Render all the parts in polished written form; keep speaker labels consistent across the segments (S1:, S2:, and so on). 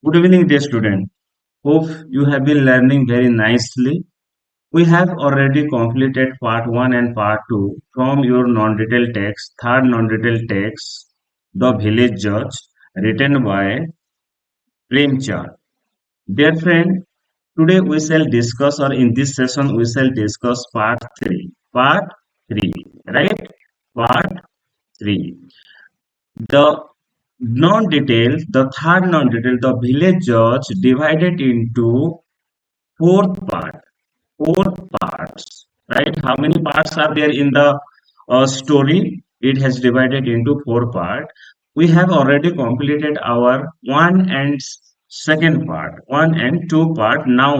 S1: Good evening, dear student. Hope you have been learning very nicely. We have already completed part 1 and part 2 from your non-detailed text, third non-detailed text, The Village Judge, written by Premchand. Dear friend, today we shall discuss, or in this session we shall discuss part 3. Part 3, right? Part 3. The the third non-detailed, the village judge divided into fourth part, four parts, right? How many parts are there in the story? It has divided into four parts. We have already completed our one and second part, one and two part. Now,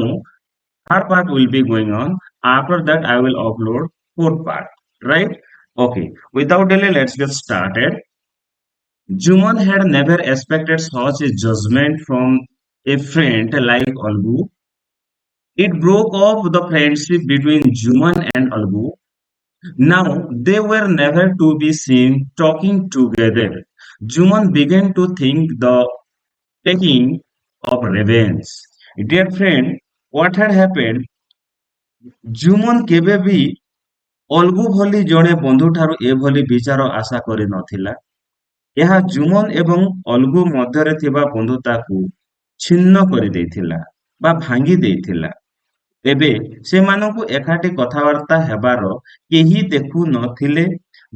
S1: third part will be going on. After that, I will upload fourth part, right? Okay. Without delay, let's get started. Juman had never expected such a judgment from a friend like Albu. It broke off the friendship between Juman and Albu. Now they were never to be seen talking together. Juman began to think the taking of revenge. Dear friend, what had happened? Juman କେବେ ବି ଅଲଗୁ ଭଳି ଜଣେ ବନ୍ଧୁଠାରୁ ଏଭଳି ବିଚାର ଆଶା କରିନଥିଲା। ଏହା ଜୁମନ ଏବଂ ଅଲଗୁ ମଧ୍ୟରେ ଥିବା ବନ୍ଧୁତାକୁ ଛିନ୍ନ କରିଦେଇଥିଲା ବା ଭାଙ୍ଗି ଦେଇଥିଲା। ଏବେ ସେମାନଙ୍କୁ ଏକାଠି କଥାବାର୍ତ୍ତା ହେବାର କେହି ଦେଖୁ ନଥିଲେ।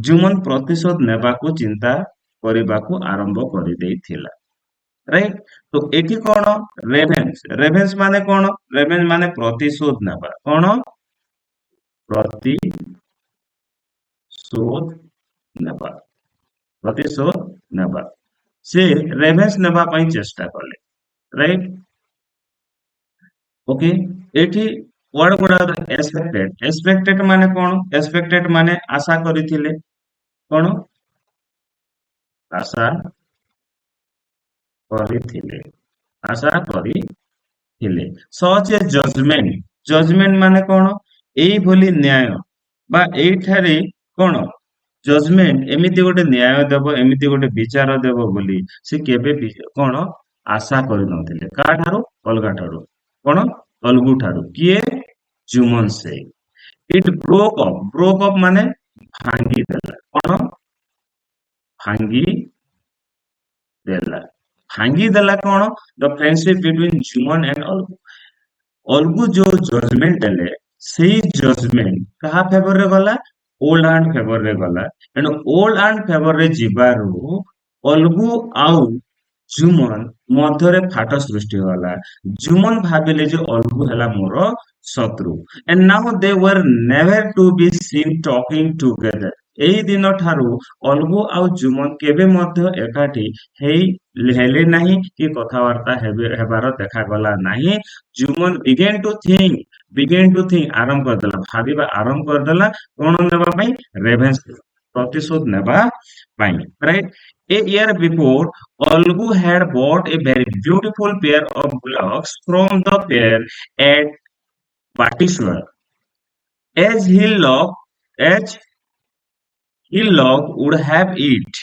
S1: ଜୁମନ ପ୍ରତିଶୋଧ ନେବାକୁ ଚିନ୍ତା କରିବାକୁ ଆରମ୍ଭ କରିଦେଇଥିଲା। ରାଇଟ? ତ ଏଠି କଣ? ରେଭେନ୍ସ। ରେଭେନ୍ସ ମାନେ କଣ? ରେଭେନ୍ସ ମାନେ ପ୍ରତିଶୋଧ ନେବା। କଣ? ପ୍ରତିଶୋଧ ନେବା। ପ୍ରତିଶୋଧ ନେବା। ସେ ରେଭେନ୍ସ ନେବା ପାଇଁ ଚେଷ୍ଟା କଲେ। ରାଇଟ? ଓକେ, ଏଠି ୱାର୍ଡ ଗୁଡାକ ଏକ୍ସପେକ୍ଟେଡ। ଏକ୍ସପେକ୍ଟେଡ ମାନେ କଣ? ଏକ୍ସପେକ୍ଟେଡ ମାନେ ଆଶା କରିଥିଲେ। କଣ? ଆଶା କରିଥିଲେ। ଆଶା କରିଥିଲେ। ସଚ ଏ ଜଜମେଣ୍ଟ। ଜଜମେଣ୍ଟ ମାନେ କଣ? ଏଇଭଳି ନ୍ୟାୟ ବା ଏଇଠାରେ କଣ? ଜଜମେଣ୍ଟ ଏମିତି ଗୋଟେ ନ୍ୟାୟ ଦେବ, ଏମିତି ଗୋଟେ ବିଚାର ଦେବ ବୋଲି ସେ କେବେ ବି କଣ ଆଶା କରିନଥିଲେ। କାହାଠାରୁ? ଅଲଗା ଠାରୁ। କଣ? ଅଲଗୁ ଠାରୁ। କିଏ? ଜୁମନ ସେଇ। ଇଟ ବ୍ରୋକ ଅପ୍ ମାନେ ଭାଙ୍ଗିଦେଲା। କଣ? ଭାଙ୍ଗି ଦେଲା। ଭାଙ୍ଗିଦେଲା କଣ? ଦ ଫ୍ରେଣ୍ଡସିପ ବିଟୱିନ ଜୁମନ ଆଣ୍ଡ ଅଲଗୁ। ଅଲଗୁ ଯୋଉ ଜଜମେଣ୍ଟ ଦେଲେ, ସେଇ ଜଜମେଣ୍ଟ କାହା ଫେଭରରେ ଗଲା? ଓଲ୍ଡ ଆଣ୍ଡ ଫେଭରରେ ଗଲା। ଏଣୁ ଓଲ୍ଡ ଆଣ୍ଡ ଫେଭରରେ ଯିବାରୁ ଅଲଗୁ ଆଉ ଜୁମନ ମଧ୍ୟରେ ଫାଟ ସୃଷ୍ଟି ହେଲା। ଜୁମନ ଭାବିଲେ ଯେ ଅଲଗୁ ହେଲା ମୋର ଶତ୍ରୁ। and now they were never to be seen talking together. ଏଇ ଦିନ ଠାରୁ ଅଲଗୁ ଆଉ ଜୁମନ କେବେ ମଧ୍ୟ ଏକାଠି ହେଲେ ନାହିଁ କି କଥାବାର୍ତ୍ତା ହେବାର ଦେଖାଗଲା ନାହିଁ। ଜୁମନ began to think ଆରମ୍ଭ କରିଦେଲା, ଭାବିବା ଆରମ୍ଭ କରିଦେଲା। କଣ ନେବା ପାଇଁ? ରେଭେନ୍ସ, ପ୍ରତିଶୋଧ ନେବା ପାଇଁ। Right? A year before, Olgu had bought a very beautiful pair of bullocks from the fair at Batishwar. As as Hillock would have it,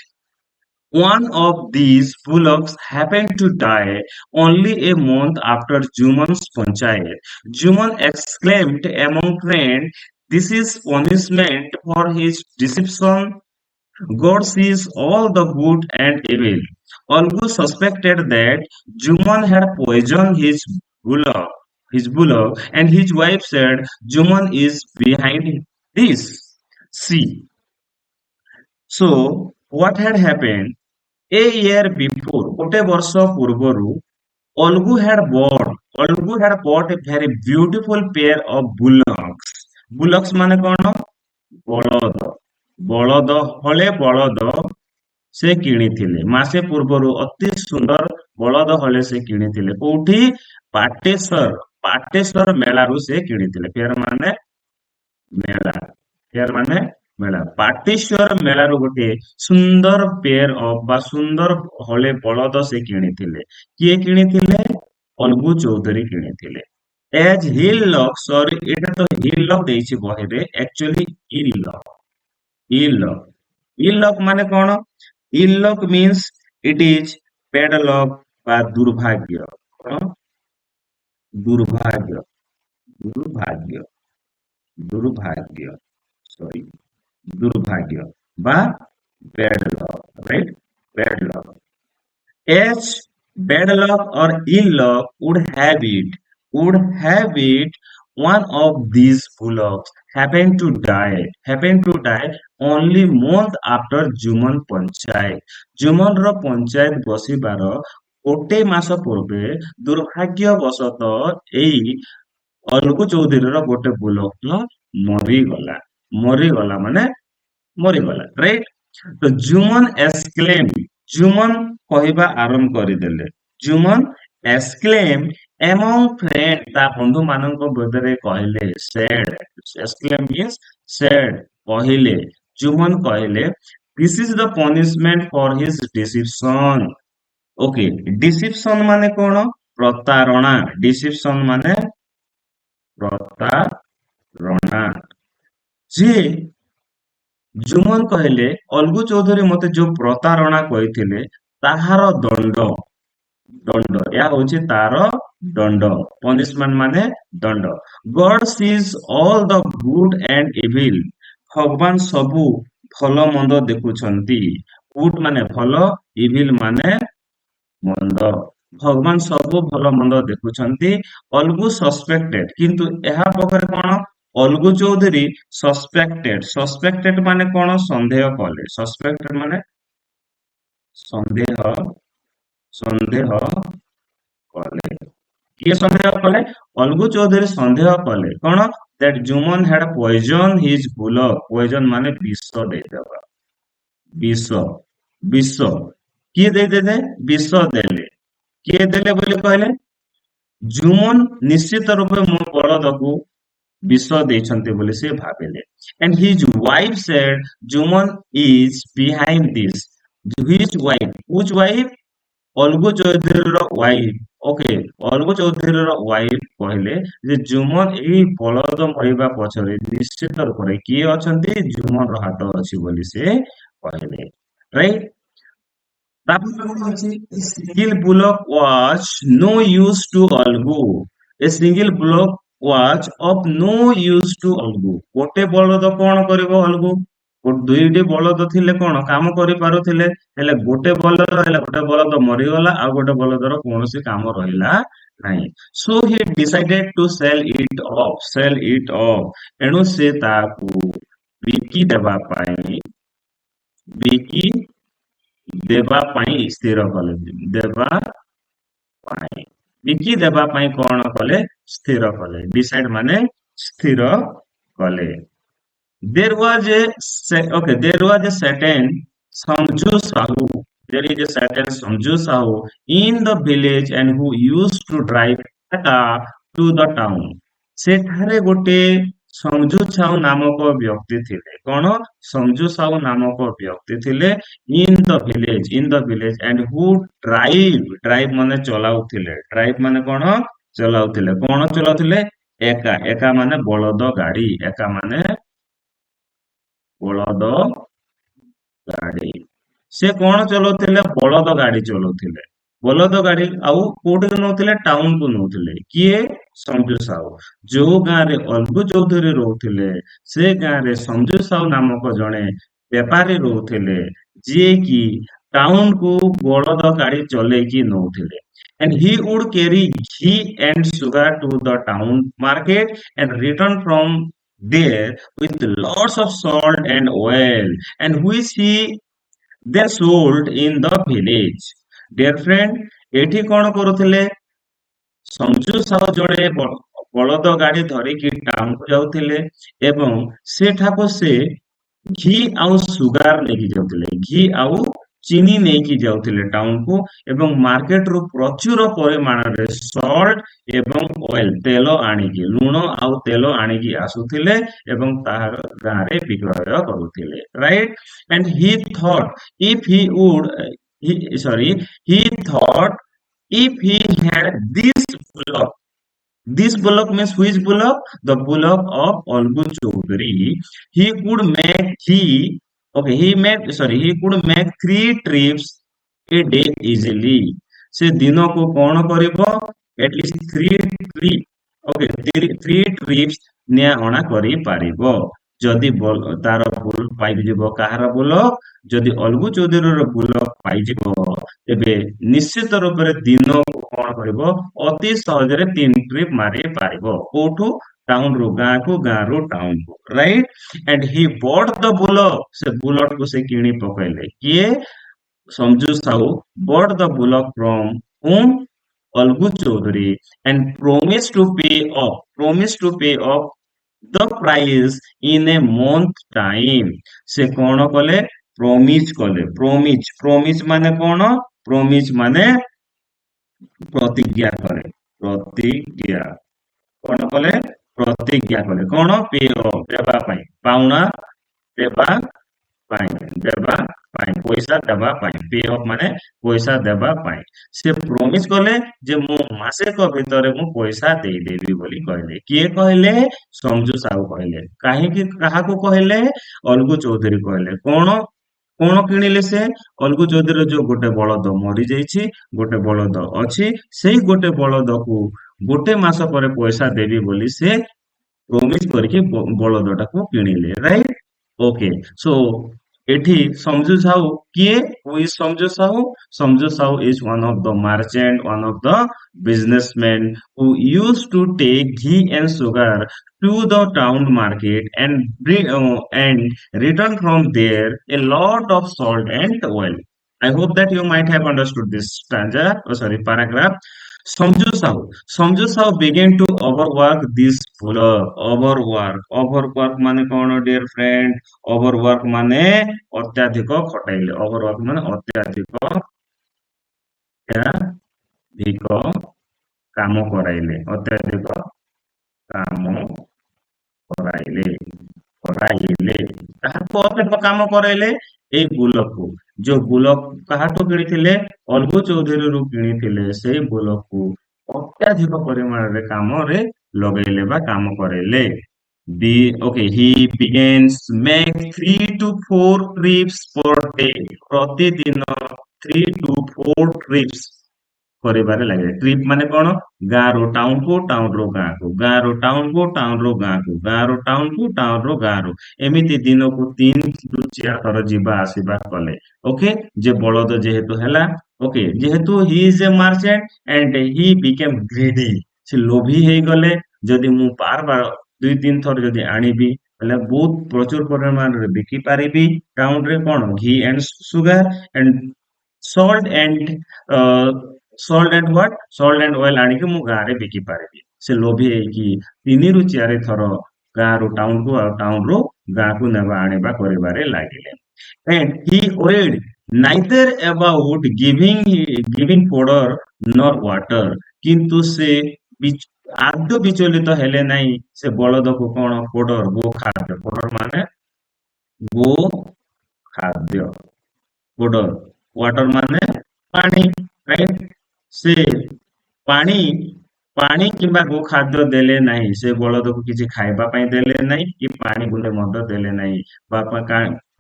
S1: one of these bullocks happened to die only a month after Juman's panchayat. Juman exclaimed among friends, "This is punishment for his deception. God sees all the good and evil." Olgu suspected that Juman had poisoned bullock, his bullock, and his wife said, "Juman is behind this." See, so what had happened? A year before, ଗୋଟେ ବର୍ଷ ପୂର୍ବରୁ, Olgu had bought a very beautiful pair of bullocks. Bullocks ମାନେ କଣ? ବଳଦ। ବଳଦ, ହଳେ ବଳଦ ସେ କିଣିଥିଲେ। ମାସେ ପୂର୍ବରୁ ଅତି ସୁନ୍ଦର ବଳଦ ହଳେ ସେ କିଣିଥିଲେ। କୋଉଠି? ପାଟେଶ୍ୱର। ପାଟେଶ୍ୱର ମେଳାରୁ ସେ କିଣିଥିଲେ। ଫେର ମାନେ ମେଳା। ଫେର ମାନେ ମେଳା। ପାଟେଶ୍ୱର ମେଳାରୁ ଗୋଟିଏ ସୁନ୍ଦର ପେୟାର ଅଫ ବା ସୁନ୍ଦର ହଳେ ବଳଦ ସେ କିଣିଥିଲେ। କିଏ କିଣିଥିଲେ? ଅଲଗୁ ଚୌଧୁରୀ କିଣିଥିଲେ। As hill lock, sorry, ଏଇଟା ତ hill lock ଦେଇଛି ବହିରେ, actually ill lock. Ill lock. Ill lock ମାନେ କଣ? Ill luck means it is bad luck ବା ଦୁର୍ଭାଗ୍ୟ। କଣ ଦୁର୍ଭାଗ୍ୟ ଦୁର୍ଭାଗ୍ୟ ଦୁର୍ଭାଗ୍ୟ ସରି ଦୁର୍ଭାଗ୍ୟ বা bad luck, right? Bad luck. As bad luck or ill luck would have it one of these bullocks happened to die only month after Juman Panchayat. ଜୁମନର panchayat ବସିବାର ଗୋଟେ ମାସ ପୂର୍ବେ ଦୁର୍ଭାଗ୍ୟବଶତଃ ଏଇ ଅଲଗୁ ଚୌଧୁରୀର ଗୋଟେ ବୁଲକ ମରିଗଲା ମରିଗଲା ମାନେ ମରିଗଲା ରାଇଟ ତ ଜୁମନ କହିବା ଆରମ୍ଭ କରିଦେଲେ ଜୁମନ ଏକ୍ସକ୍ଲେମ among friend ତା ବନ୍ଧୁ ମାନଙ୍କ ଭିତରେ କହିଲେ said exclaim means said କହିଲେ ଜୁମନ କହିଲେ this is the punishment for his deception okay deception ମାନେ କଣ ପ୍ରତାରଣା deception ମାନେ ପ୍ରତାରଣା ଯିଏ ଜୁମନ କହିଲେ ଅଲଗୁ ଚୌଧୁରୀ ମତେ ଯୋଉ ପ୍ରତାରଣା କହିଥିଲେ ତାହାର ଦଣ୍ଡ ଦଣ୍ଡ ଏହା ହଉଛି ତାର ଦଣ୍ଡ ପନିଶମେଣ୍ଟ ମାନେ ଦଣ୍ଡ God sees all the good and evil ଭଗବାନ ସବୁ ଭଲ ମନ୍ଦ ଦେଖୁଛନ୍ତି ଗୁଡ ମାନେ ଭଲ ଇଭିଲ ମାନେ ମନ୍ଦ ଭଗବାନ ସବୁ ଭଲ ମନ୍ଦ ଦେଖୁଛନ୍ତି ଅଲଗୁ ସସ୍ପେକ୍ଟେଡ କିନ୍ତୁ ଏହା ପାଖରେ କଣ ଅଲଗୁ ଚୌଧୁରୀ ସସ୍ପେକ୍ଟେଡ ମାନେ କଣ ସନ୍ଦେହ କଲେ ସସ୍ପେକ୍ଟେଡ ମାନେ ସନ୍ଦେହ ସନ୍ଦେହ କଲେ କିଏ ସନ୍ଦେହ କଲେ ଅଲଗୁ ଚୌଧୁରୀ ସନ୍ଦେହ କଲେ କଣ that Juman had poisoned his bullock poison ମାନେ ବିଷ ଦେଇଦେବା ବିଷ ବିଷ କିଏ ଦେଇଦେଲେ ବିଷ ଦେଲେ କିଏ ଦେଲେ ବୋଲି କହିଲେ ଜୁମନ ନିଶ୍ଚିତ ରୂପେ ମୋ ବଳଦକୁ ବିଷ ଦେଇଛନ୍ତି ବୋଲି ସେ ଭାବିଲେ and his wife said Juman is behind this his wife whose wife Algu ଚୌଧୁରୀର ୱାଇଫ ଓକେ ଅଲଗୁ ଚୌଧୁରୀର ୱାଇଫ କହିଲେ ଯେ ଜୁମନ ଏଇ ବଳଦ ମରିବା ପଛରେ ନିଶ୍ଚିତ ରୂପରେ କିଏ ଅଛନ୍ତି ଜୁମନର ହାତ ଅଛି ବୋଲି ସେ କହିଲେ ରାଇଟ ତାପରେ କଣ ଅଛି a single bullock was no use to ଅଲଗୁ a single bullock was of no use to ଅଲଗୁ ଗୋଟେ ବଳଦ କଣ କରିବ ଅଲଗୁ ଦୁଇଟି ବଳଦ ଥିଲେ କଣ କାମ କରିପାରୁଥିଲେ ହେଲେ ଗୋଟେ ବଳଦ ମରିଗଲା ଆଉ ଗୋଟେ ବଳଦର କୌଣସି କାମ ରହିଲା ନାହିଁ so he decided to sell it off ଏଣୁ ସେ ତାକୁ ବିକି ଦେବା ପାଇଁ ବିକି ଦେବା ପାଇଁ ସ୍ଥିର କଲେ ଦେବା ପାଇଁ ବିକି ଦେବା ପାଇଁ କଣ କଲେ ସ୍ଥିର କଲେ ଡିସାଇଡ ମାନେ ସ୍ଥିର କଲେ there was a there was a certain Samju Sahu. There is a certain Samju Sahu in the village and who used to drive car to the town. ସେଠାରେ ଗୋଟେ ସଞ୍ଜୁ ସାହୁ ନାମକ ବ୍ୟକ୍ତି ଥିଲେ କଣ ସଞ୍ଜୁ ସାହୁ ନାମକ ବ୍ୟକ୍ତି ଥିଲେ in the village and who drive ମାନେ ଚଲାଉଥିଲେ କଣ ଚଲାଉଥିଲେ ଏକା ମାନେ ବଳଦ ଗାଡି ଏକା ମାନେ ବଳଦ ଗାଡି ସେ କଣ ଚଲାଉଥିଲେ ବଳଦ ଗାଡି ଚଲାଉଥିଲେ ବଳଦ ଗାଡି ଆଉ କୋଉଠିକୁ ନଉଥିଲେ ଟାଉନକୁ ନଉଥିଲେ କିଏ ସଞ୍ଜୁ ସାହୁ ଯୋଉ ଗାଁରେ ଅଲଗୁ ଚୌଧୁରୀ ରହୁଥିଲେ ସେ ଗାଁରେ ସଞ୍ଜୁ ସାହୁ ନାମକ ଜଣେ ବେପାରୀ ରହୁଥିଲେ ଯିଏ କି ଟାଉନକୁ ବଳଦ ଗାଡି ଚଲେଇକି ନଉଥିଲେ and he would carry ghee and sugar to the town market and return from there with lots of salt and oil and which he then sold in the village. Dear friend, ଏଠି କଣ କରୁଥିଲେ ସଞ୍ଜୁ ସାହୁ ଜଣେ ବଳଦ ଗାଡି ଧରିକି ଟାଉନକୁ ଯାଉଥିଲେ ଏବଂ ସେଠାକୁ ସେ ଘି ଆଉ ସୁଗାର ନେଇକି ଯାଉଥିଲେ ଘି ଆଉ ଚିନି ନେଇକି ଯାଉଥିଲେ ଟାଉନକୁ ଏବଂ ମାର୍କେଟରୁ ପ୍ରଚୁର ପରିମାଣରେ ସଲ୍ଟ ଏବଂ ଅଏଲ ତେଲ ଆଣିକି ଲୁଣ ଆଉ ତେଲ ଆଣିକି ଆସୁଥିଲେ ଏବଂ ତାହାର ଗାଁରେ ବିକ୍ରୟ କରୁଥିଲେ right and he thought if he would he thought if he had this bullock means which bullock the bullock of Algu Chaudhary he could make he could make 3 trips a day easily ସେ ଦିନକୁ କଣ କରିବ at least three trips निया अणा करि पारिबो जदि तार bull पाइଯିବ କାହାର ବୁଲ ଯଦି ଅଲଗୁ ଚୌଧୁରୀର ବୁଲ ପାଇଯିବ ତେବେ ନିଶ୍ଚିତ ରୂପରେ ଦିନକୁ କଣ କରିବ ଅତି ସହଜରେ 3 ଟ୍ରିପ୍ ମାରି ପାରିବ କୋଉଠୁ ଟାଉନ ରୁ ଗାଁରୁ ଟାଉନ କୁ ରାଇଟ ଏଣ୍ଡ ହି ବଟ ଦ ବୁଲ ସେ ବୁଲଟ କୁ ସେ କିଣି ପକେଇଲେ କିଏ Samju Sahu bought the bullock from whom? Algu Chaudhary and promised to pay off the price in a month time. ସେ କଣ କଲେ promise ମାନେ କଣ promise ମାନେ ପ୍ରତିଜ୍ଞା କଲେ ପ୍ରତିଜ୍ଞା କଣ କଲେ ପ୍ରତିଜ୍ଞା କଲେ କଣ pay off ଦେବା ପାଇଁ ପାଉଣା ଦେବା ଦେବା ପାଇଁ ପଇସା ଦେବା ପାଇଁ ପେ ଅଫ୍ ମାନେ ପଇସା ଦେବା ପାଇଁ ସେ ପ୍ରମିସ କଲେ ଯେ ମୁଁ ମାସେକ ଭିତରେ ମୁଁ ପଇସା ଦେଇଦେବି ବୋଲି କହିଲେ କିଏ କହିଲେ ସଞ୍ଜୁ ସାହୁ କହିଲେ କାହିଁକି କାହାକୁ କହିଲେ ଅଲଗୁ ଚୌଧୁରୀ କହିଲେ କଣ କଣ କିଣିଲେ ସେ ଅଲଗୁ ଚୌଧୁରୀର ଯୋଉ ଗୋଟେ ବଳଦ ମରିଯାଇଛି ଗୋଟେ ବଳଦ ଅଛି ସେଇ ଗୋଟେ ବଳଦକୁ ଗୋଟେ ମାସ ପରେ ପଇସା ଦେବି ବୋଲି ସେ ପ୍ରମିସ କରିକି ବଳଦଟାକୁ କିଣିଲେ ରାଇଟ ओके सो एठी समझू साहू किए हु इज समझू साहू समझू Sahu is one of the merchant one of the businessmen who used to take ghee and sugar to the town market and and return from there a lot of salt and oil. I hope that you might have understood this stanza, oh sorry, paragraph. Samju Sahu began to overwork this fuller. Overwork ମାନେ କଣ dear friend? Overwork ମାନେ ଅତ୍ୟାଧିକ ଖଟାଇଲେ। Overwork ମାନେ ଅତ୍ୟାଧିକ କାମ କରାଇଲେ। ଅତ୍ୟାଧିକ କାମ କରାଇଲେ। କରାଇଲେ। କାହାକୁ ଅତ୍ୟଧିକ କାମ କରାଇଲେ? ଏଇ ବୁଲକୁ। ଯୋଉ ବୁଲ କାହାଠୁ କିଣିଥିଲେ? ଅଲଗୁ ଚୌଧୁରୀରୁ କିଣିଥିଲେ। ସେଇ ବୁଲକୁ ଅତ୍ୟାଧିକ ପରିମାଣରେ କାମରେ ଲଗେଇଲେ ବା କାମ କରାଇଲେ। Okay, he begins make 3 to 4 trips per day. ପ୍ରତିଦିନ 3 to 4 trips କରିବାରେ ଲାଗିଲେ ଟ୍ରିପ୍ ମାନେ କଣ ଗାଁରୁ ଟାଉନକୁ ଟାଉନରୁ ଗାଁକୁ ଗାଁରୁ ଟାଉନକୁ ଟାଉନରୁ ଗାଁକୁ ଗାଁରୁ ଟାଉନକୁ ଟାଉନରୁ ଗାଁରୁ ଏମିତି ଦିନକୁ 3 ରୁ 4 ଥର ଯିବା ଆସିବା କଲେ ଓକେ ଯେ ବଳଦ ଯେହେତୁ ହେଲା ଓକେ ଯେହେତୁ he is a merchant and he became greedy ସେ ଲୋଭୀ ହେଇଗଲେ ଯଦି ମୁଁ ବାର ବାର 2-3 ଥର ଯଦି ଆଣିବି ହେଲେ ବହୁତ ପ୍ରଚୁର ପରିମାଣରେ ବିକି ପାରିବି ଟାଉନରେ କଣ ghee and sugar and salt and salt and oil ଆଣିକି ମୁଁ ଗାଁରେ ବିକି ପାରିବି ସେ ଲୋଭୀ ହେଇକି 3 ରୁ 4 ଥର ଗାଁରୁ ଟାଉନକୁ ଆଉ ଟାଉନରୁ ଗାଁକୁ ନେବା ଆଣିବା କରିବାରେ ଲାଗିଲେ and he worried neither about giving fodder nor water କିନ୍ତୁ ସେ ଆଦୌ ବିଚଳିତ ହେଲେ ନାହିଁ ସେ ବଳଦକୁ କଣ ଫୋଡର ଗୋ ଖାଦ୍ୟ ଫୋଡର ମାନେ ଗୋ ଖାଦ୍ୟ ଫୋଡର ୱାଟର ମାନେ ପାଣି ରାଇଟ ସେ ପାଣି ପାଣି କିମ୍ବା ଗୋ ଖାଦ୍ୟ ଦେଲେ ନାହିଁ ସେ ବଳଦକୁ କିଛି ଖାଇବା ପାଇଁ ଦେଲେ ନାହିଁ କି ପାଣି ବୁନ୍ଦେ ମଧ୍ୟ ଦେଲେ ନାହିଁ ବାପା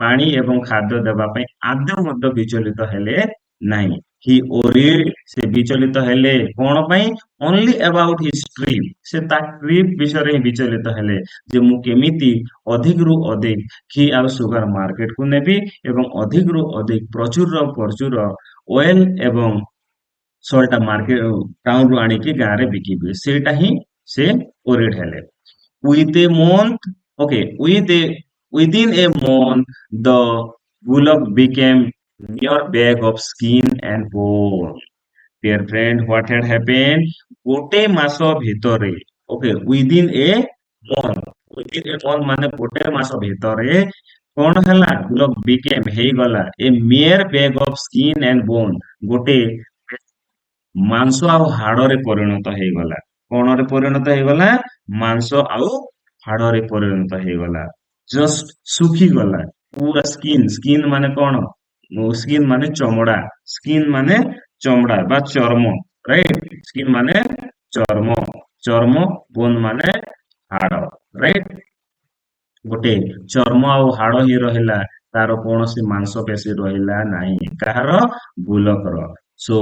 S1: ପାଣି ଏବଂ ଖାଦ୍ୟ ଦେବା ପାଇଁ ଆଦୌ ମଧ୍ୟ ବିଚଳିତ ହେଲେ ନାହିଁ ହି ଓରିଡ ସେ ବିଚଳିତ ହେଲେ କଣ ପାଇଁ ଓନ୍ଲି ଅବାଉଟ ହିଜ ଟ୍ରିପ୍ ସେ ତା ଟ୍ରିପ୍ ବିଷୟରେ ହିଁ ବିଚଳିତ ହେଲେ ଯେ ମୁଁ କେମିତି ଅଧିକରୁ ଅଧିକ ଘି ଆଉ ସୁଗାର ମାର୍କେଟକୁ ନେବି ଏବଂ ଅଧିକରୁ ଅଧିକ ପ୍ରଚୁର ଅଏଲ ଏବଂ ସଲ୍ଟ ମାର୍କେଟ ଟାଉନରୁ ଆଣିକି ଗାଁରେ ବିକିବି ସେଇଟା ହିଁ ସେ ଓରିଡ ହେଲେ with a month okay within a month the bullock became mere bag of skin and bone dear friend what had happened ଗୋଟେ ମାସ ଭିତରେ okay within a month ମାନେ ଗୋଟେ ମାସ ଭିତରେ କଣ ହେଲା bullock became ହେଇଗଲା a mere bag of skin and bone ଗୋଟେ ମାଂସ ଆଉ ହାଡରେ ପରିଣତ ହେଇଗଲା କଣରେ ପରିଣତ ହେଇଗଲା ମାଂସ ଆଉ ହାଡରେ ପରିଣତ ହେଇଗଲା ଜଷ୍ଟ ଶୁଖିଗଲା ପୁରା ସ୍କିନ ମାନେ କଣ ସ୍କିନ ମାନେ ଚମଡା ବା ଚର୍ମ ରାଇଟ ସ୍କିନ ମାନେ ଚର୍ମ ଚର୍ମ ବୋନ ମାନେ ହାଡ ରାଇଟ ଗୋଟେ ଚର୍ମ ଆଉ ହାଡ ହିଁ ରହିଲା ତାର କୌଣସି ମାଂସପେଶୀ ରହିଲା ନାହିଁ କାହାର ବୁଲକର so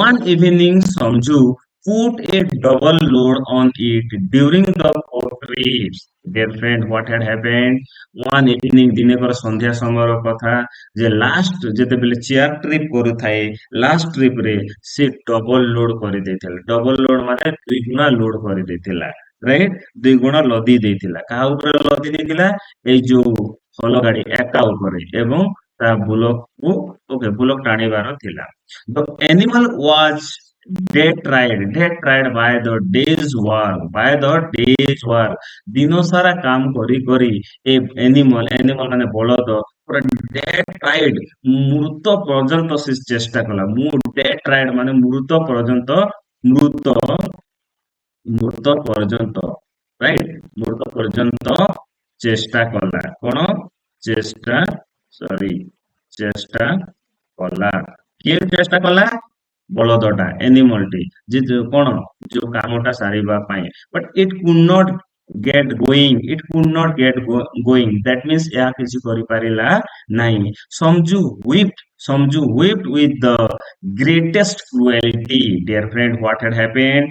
S1: one evening Samju put a double load on it during the boat trips. Dear friend, what had happened? One evening, ଦିନେକର ସନ୍ଧ୍ୟା ସମୟର କଥା ଯେ ଲାଷ୍ଟ ଯେତେବେଳେ ଚେୟାର ଟ୍ରିପ୍ କରୁଥାଏ ଲାଷ୍ଟ ଟ୍ରିପ ରେ ସେ ଡବଲ ଲୋଡ କରିଦେଇଥିଲା ଡବଲ ଲୋଡ ମାନେ ଦୁଇ ଗୁଣା ଲୋଡ କରିଦେଇଥିଲା ରାଇଟ ଦୁଇ ଗୁଣା ଲଦି ଦେଇଥିଲା କାହା ଉପରେ ଲଦି ଦେଇଥିଲା ଏଇ ଯୋଉ ହଲ ଗାଡି ଏକା ଉପରେ ଏବଂ ତା ବୁଲକକୁ ଓକେ ବୁଲକ ଟାଣିବାର ଥିଲା the animal was dead tried by the day's work ଦିନ ସାରା କାମ କରି କରି ଏ animal ମାନେ ବଳଦ ପୁରା dead tried ମୃତ ପର୍ଯ୍ୟନ୍ତ ସେ ଚେଷ୍ଟା କଲା dead tried ମାନେ ମୃତ ମୃତ ପର୍ଯ୍ୟନ୍ତ ରାଇଟ ମୃତ ପର୍ଯ୍ୟନ୍ତ ଚେଷ୍ଟା କଲା କଣ ଚେଷ୍ଟା ସରି ଚେଷ୍ଟା କଲା କିଏ ଚେଷ୍ଟା କଲା ବଳଦଟା animalଟି ଯେ କଣ ଯୋଉ କାମଟା ସାରିବା ପାଇଁ but it could not get going that means ଏହା କିଛି କରିପାରିଲା ନାହିଁ Sanju whipped with the greatest cruelty dear friend what had happened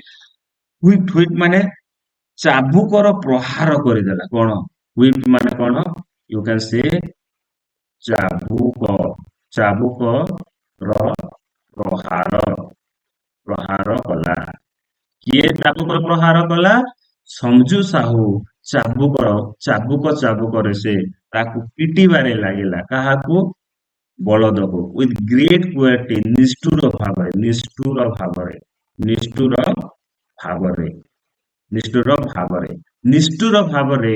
S1: whipped ମାନେ ଚାବୁକର ପ୍ରହାର କରିଦେଲା କଣ whipped ମାନେ କଣ you can say ଚାବୁକ ଚାବୁକର ପ୍ରହାର ପ୍ରହାର କଲା କିଏ ଚାବୁକର ପ୍ରହାର କଲା ସଞ୍ଜୁ ସାହୁ ଚାବୁକରେ ସେ ତାକୁ ପିଟିବାରେ ଲାଗିଲା କାହାକୁ ବଳଦକୁ with great cruelty ନିଷ୍ଠୁର ଭାବରେ ନିଷ୍ଠୁର ଭାବରେ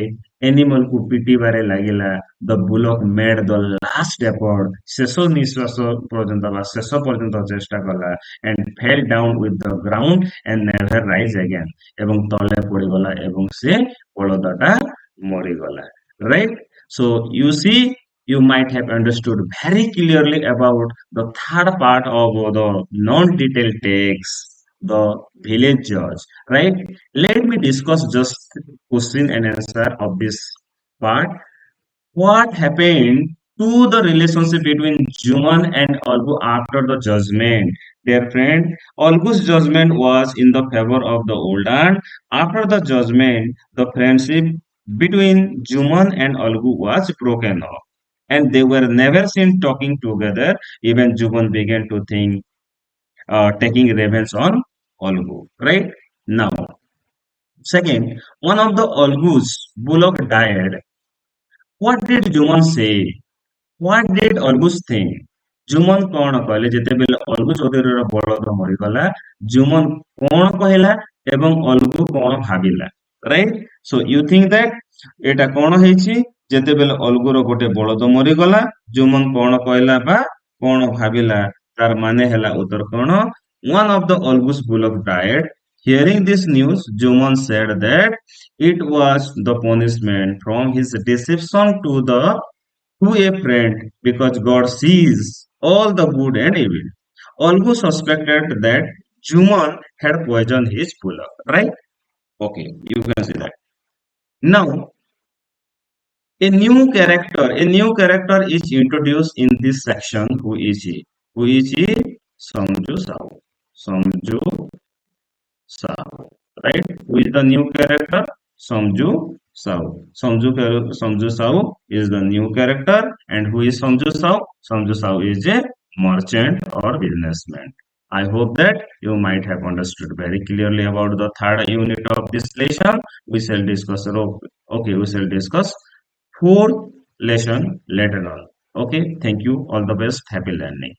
S1: animalକୁ ପିଟିବାରେ ଲାଗିଲା the bullock made the last effort ଶେଷ ନିଶ୍ୱାସ ପର୍ଯ୍ୟନ୍ତ ବା ଶେଷ ପର୍ଯ୍ୟନ୍ତ ଚେଷ୍ଟା କଲା and fell down with the ground and never rise again ଏବଂ ତଳେ ପଡିଗଲା ଏବଂ ସେ ବଳଦଟା ମରିଗଲା right so you might have understood very clearly about the third part of the non-detailed text the village judge right let me discuss just question and answer of this part what happened to the relationship between Juman and Olgu after the judgment? Dear friend, Olgu's judgment was in the favor of the old aunt. After the judgment, the friendship between Juman and Olgu was broken off. And they were never seen talking together. Even Juman began to think taking revenge on Olgu. Right? Now, second, one of the Olgu's bullock died. What did Juman say? What did Olgus think? ଜୁମନ କଣ କହିଲେ ଯେତେବେଳେ ଅଲଗୁ ଚୌଧୁରୀର ବଳଦ ମରିଗଲା ଜୁମନ କଣ କହିଲା ଏବଂ ଅଲଗୁ କଣ ଭାବିଲା right so you think that ଏଟା କଣ ହେଇଛି ଯେତେବେଳେ ଅଲଗୁର ଗୋଟେ ବଳଦ ମରିଗଲା ଜୁମନ କଣ କହିଲା ବା କଣ ଭାବିଲା ତାର ମାନେ ହେଲା ଉତ୍ତର କଣ one of the Olgus bullock died hearing this news Juman said that it was the punishment from his deception to a friend because God sees all the good and evil. Olgu suspected that Juman had poisoned his bullock, right? Okay, you can see that. Now, a new character is introduced in this section. Who is he? Who is he? Samju Sahu. Samju Sahu, right? Who is the new character? Samju Sahu. Samju Sahu is the new character, and who is Samju Sahu? Samju Sahu is a merchant or businessman. I hope that you might have understood very clearly about the third unit of this lesson. We shall discuss. Okay, we shall discuss fourth lesson later on. Okay, thank you. All the best. Happy learning.